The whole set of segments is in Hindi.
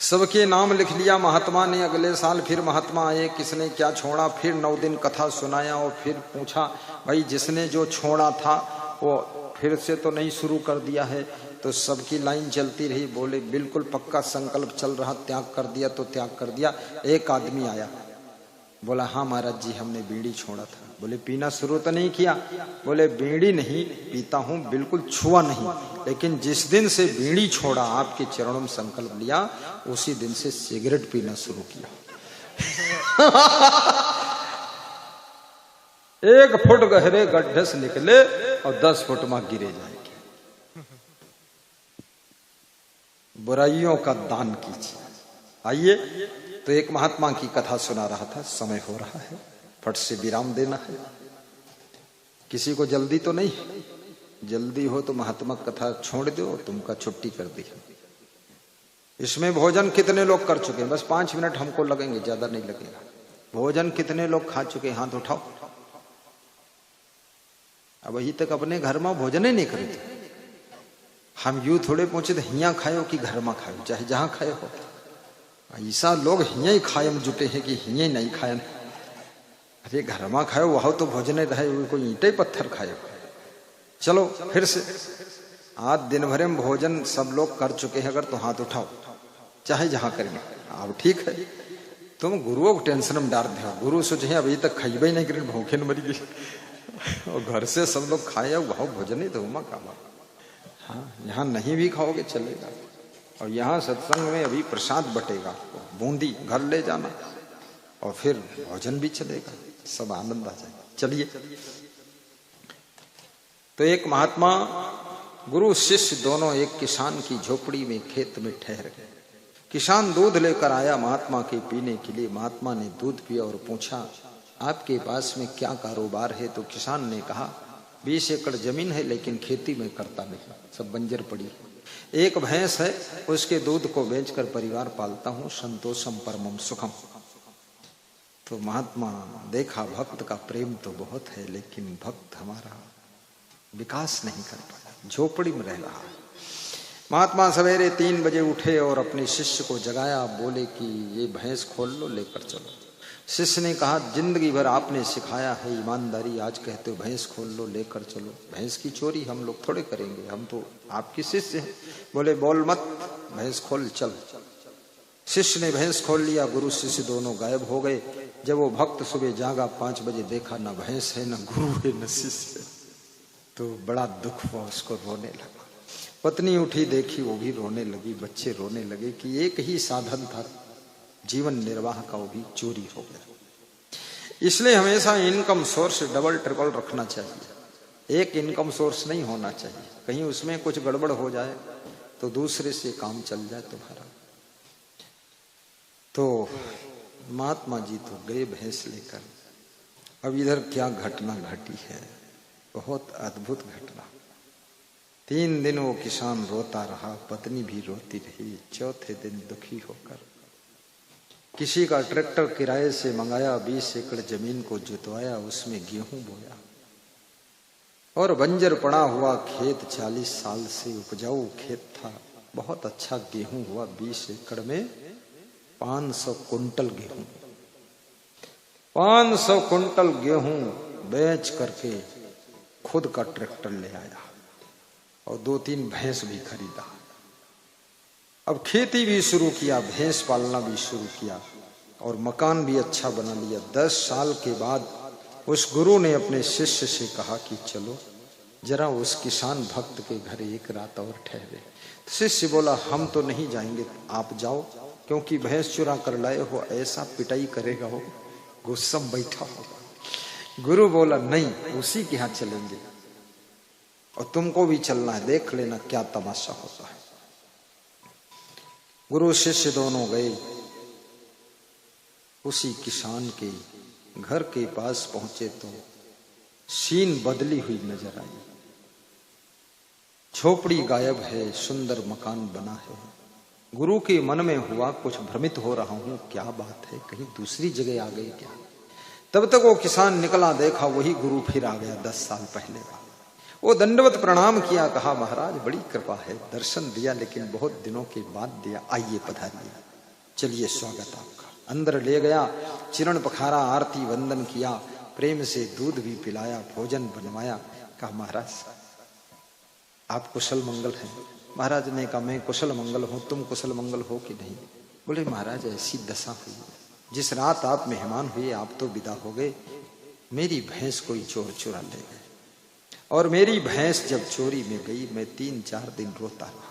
सबके नाम लिख लिया महात्मा ने। अगले साल फिर महात्मा आए, किसने क्या छोड़ा, फिर 9 दिन कथा सुनाया और फिर पूछा भाई जिसने जो छोड़ा था वो फिर से तो नहीं शुरू कर दिया है। तो सबकी लाइन चलती रही, बोले बिल्कुल पक्का संकल्प चल रहा, त्याग कर दिया तो त्याग कर दिया। एक आदमी आया, बोला हाँ महाराज जी हमने बीड़ी छोड़ा था। बोले पीना शुरू तो नहीं किया? बोले बीड़ी नहीं पीता हूं, बिल्कुल छुआ नहीं, लेकिन जिस दिन से बीड़ी छोड़ा, आपके चरणों में संकल्प लिया, उसी दिन से सिगरेट पीना शुरू किया। 1 फुट गहरे गड्ढे से निकले और 10 फुट में गिरे जाएंगे। बुराइयों का दान कीजिए। आइए, तो एक महात्मा की कथा सुना रहा था, समय हो रहा है, फट से विराम देना है। किसी को जल्दी तो नहीं? जल्दी हो तो महात्मा कथा छोड़ दो, तुमका छुट्टी कर दी। इसमें भोजन कितने लोग कर चुके हैं? बस 5 मिनट हमको लगेंगे, ज्यादा नहीं लगेगा। भोजन कितने लोग खा चुके हैं? हाथ उठाओ। अब अभी तक अपने घर में भोजन ही नहीं करे थे। हम यूं थोड़े पहुंचे थे हिया खायो कि घर में खायो, चाहे जहां खाए हो। ऐसा लोग हिया ही खाए जुटे हैं कि हिया ही नहीं खाए। अरे घर में खायो वह तो भोजन रहे, कोई ईंटे पत्थर खाए। चलो फिर से, आज दिन भर में भोजन सब लोग कर चुके हैं अगर तो हाथ उठाओ, चाहे जहां करेंगे। अब ठीक है, तुम गुरुओं को टेंशन में डाल दो। गुरु सोचे अभी तक खाइबे नहीं करें, भूखे न मरी गई, और घर से सब लोग खाए वह भोजन ही तो काम। हाँ, यहाँ नहीं भी खाओगे चलेगा। और यहाँ सत्संग में अभी प्रसाद बटेगा, बूंदी घर ले जाना, और फिर भोजन भी चलेगा, सब आनंद आ जाएगा। चलिए, तो एक महात्मा गुरु शिष्य दोनों एक किसान की झोपड़ी में खेत में ठहर गए। किसान दूध लेकर आया महात्मा के पीने के लिए। महात्मा ने दूध पिया और पूछा आपके पास में क्या कारोबार है? तो किसान ने कहा 20 एकड़ जमीन है, लेकिन खेती में करता नहीं, सब बंजर पड़ी। एक भैंस है, उसके दूध को बेचकर परिवार पालता हूं, संतोषम परमम सुखम। तो महात्मा देखा भक्त का प्रेम तो बहुत है, लेकिन भक्त हमारा विकास नहीं कर पाया, झोपड़ी में रह रहा है। महात्मा सवेरे 3 बजे उठे और अपने शिष्य को जगाया, बोले कि ये भैंस खोल लो, लेकर चलो। शिष्य ने कहा जिंदगी भर आपने सिखाया है ईमानदारी, आज कहते हो भैंस खोल लो, लेकर चलो। भैंस की चोरी हम लोग थोड़े करेंगे, हम तो आपके शिष्य हैं। बोले बोल मत, भैंस खोल चल। शिष्य ने भैंस खोल लिया, गुरु शिष्य दोनों गायब हो गए। जब वो भक्त सुबह जागा 5 बजे, देखा न भैंस है, न गुरु है, न शिष्य है। तो बड़ा दुख हुआ उसको, रोने लगा। पत्नी उठी, देखी, वो भी रोने लगी, बच्चे रोने लगे कि एक ही साधन था जीवन निर्वाह का, वो भी चोरी हो गया। इसलिए हमेशा इनकम सोर्स डबल ट्रिपल रखना चाहिए। एक इनकम सोर्स नहीं होना चाहिए, कहीं उसमें कुछ गड़बड़ हो जाए तो दूसरे से काम चल जाए तुम्हारा। तो महात्मा जी तो गए भैंस लेकर। अब इधर क्या घटना घटी है, बहुत अद्भुत घटना। 3 दिन वो किसान रोता रहा, पत्नी भी रोती रही। चौथे दिन दुखी होकर किसी का ट्रैक्टर किराए से मंगाया, 20 एकड़ जमीन को जुतवाया, उसमें गेहूं बोया। और बंजर पड़ा हुआ खेत 40 साल से उपजाऊ खेत था, बहुत अच्छा गेहूं हुआ। 20 एकड़ में 500 कुंटल गेहूं। 500 कुंटल गेहूं बेच करके खुद का ट्रैक्टर ले आया और 2-3 भैंस भी खरीदा। अब खेती भी शुरू किया, भैंस पालना भी शुरू किया, और मकान भी अच्छा बना लिया। 10 साल के बाद उस गुरु ने अपने शिष्य से कहा कि चलो जरा उस किसान भक्त के घर एक रात और ठहरे। शिष्य बोला हम तो नहीं जाएंगे, आप जाओ, क्योंकि भैंस चुरा कर लाए हो, ऐसा पिटाई करेगा वो, गुस्सा बैठा होगा। गुरु बोला नहीं, उसी के यहाँ चलेंगे, और तुमको भी चलना है, देख लेना क्या तमाशा होता है। गुरु शिष्य दोनों गए। उसी किसान के घर के पास पहुंचे तो सीन बदली हुई नजर आई। झोपड़ी गायब है, सुंदर मकान बना है। गुरु के मन में हुआ कुछ भ्रमित हो रहा हूं, क्या बात है, कहीं दूसरी जगह आ गई क्या। तब तक वो किसान निकला, देखा वही गुरु फिर आ गया 10 साल पहले का। वो दंडवत प्रणाम किया, कहा महाराज बड़ी कृपा है, दर्शन दिया, लेकिन बहुत दिनों के बाद दिया, आइए पधारिए। चलिए स्वागत आपका। अंदर ले गया, चिरण पखारा, आरती वंदन किया, प्रेम से दूध भी पिलाया, भोजन बनवाया। कहा महाराज आप कुशल मंगल हैं। महाराज ने कहा मैं कुशल मंगल हूं, तुम कुशल मंगल हो कि नहीं? बोले महाराज ऐसी दशा हुई, जिस रात आप मेहमान हुए आप तो विदा हो गए, मेरी भैंस कोई चोर चुरा ले गए, और मेरी भैंस जब चोरी में गई मैं 3-4 दिन रोता रहा,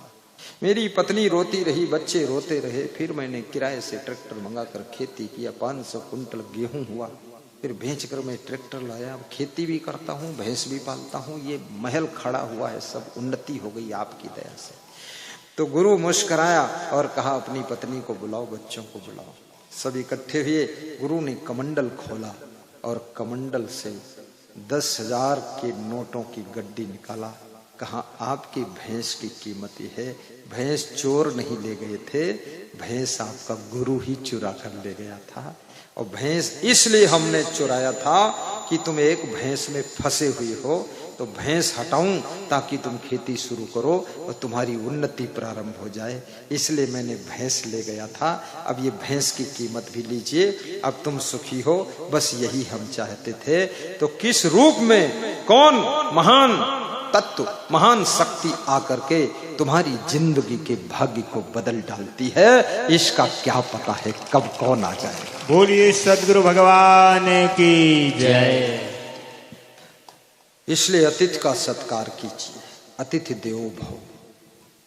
मेरी पत्नी रोती रही, बच्चे रोते रहे। फिर मैंने किराए से ट्रैक्टर मंगाकर खेती किया, 500 कुंटल गेहूं हुआ, फिर बेचकर मैं ट्रैक्टर लाया, खेती भी करता हूँ, भैंस भी पालता हूँ, ये महल खड़ा हुआ है, सब उन्नति हो गई आपकी दया से। तो गुरु मुस्कुराया और कहा अपनी पत्नी को बुलाओ, बच्चों को बुलाओ। सब इकट्ठे हुए, गुरु ने कमंडल खोला और कमंडल से 10,000 के नोटों की गड्डी निकाला। कहा आपकी भैंस की कीमत है, भैंस चोर नहीं ले गए थे, भैंस आपका गुरु ही चुरा कर ले गया था, और भैंस इसलिए हमने चुराया था कि तुम एक भैंस में फंसे हुए हो, तो भैंस हटाऊं ताकि तुम खेती शुरू करो और तुम्हारी उन्नति प्रारंभ हो जाए, इसलिए मैंने भैंस ले गया था। अब ये भैंस की कीमत भी लीजिए, अब तुम सुखी हो, बस यही हम चाहते थे। तो किस रूप में कौन महान तत्व, महान शक्ति आकर के तुम्हारी जिंदगी के भाग्य को बदल डालती है, इसका क्या पता है कब कौन आ जाए। बोलिए सद्गुरु भगवान की जय। इसलिए अतिथि का सत्कार कीजिए, अतिथि देवो भव।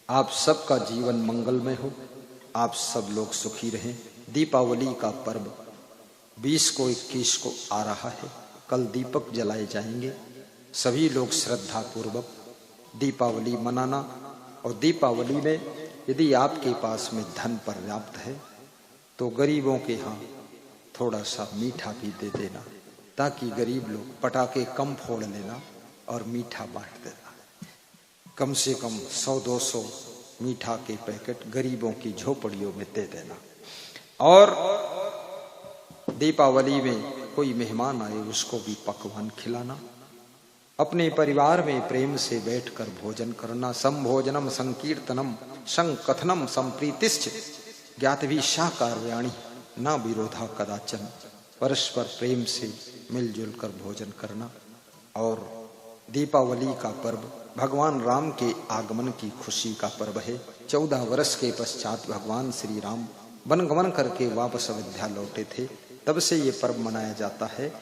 आप सबका जीवन मंगलमय हो, आप सब लोग सुखी रहें। दीपावली का पर्व 20 को 21 को आ रहा है, कल दीपक जलाए जाएंगे। सभी लोग श्रद्धा पूर्वक दीपावली मनाना, और दीपावली में यदि आपके पास में धन पर्याप्त है तो गरीबों के यहाँ थोड़ा सा मीठा भी दे देना, ताकि गरीब लोग पटाखे कम फोड़ लेना और मीठा बांट देना। कम से कम 100-200 मीठा के पैकेट गरीबों की झोपड़ियों में दे देना। और दीपावली में कोई मेहमान आए उसको भी पकवान खिलाना। अपने परिवार में प्रेम से बैठकर भोजन करना। संभोजनम संकीर्तनम संकथनम संप्रीतिश्च ज्ञातवी शाकार्याणि न विरोधा कदाचन। परस्पर प्रेम से मिलजुल कर भोजन करना। और दीपावली का पर्व भगवान राम के आगमन की खुशी का पर्व है। 14 वर्ष के पश्चात भगवान श्री राम वनगमन करके वापस अयोध्या लौटे थे, तब से ये पर्व मनाया जाता है।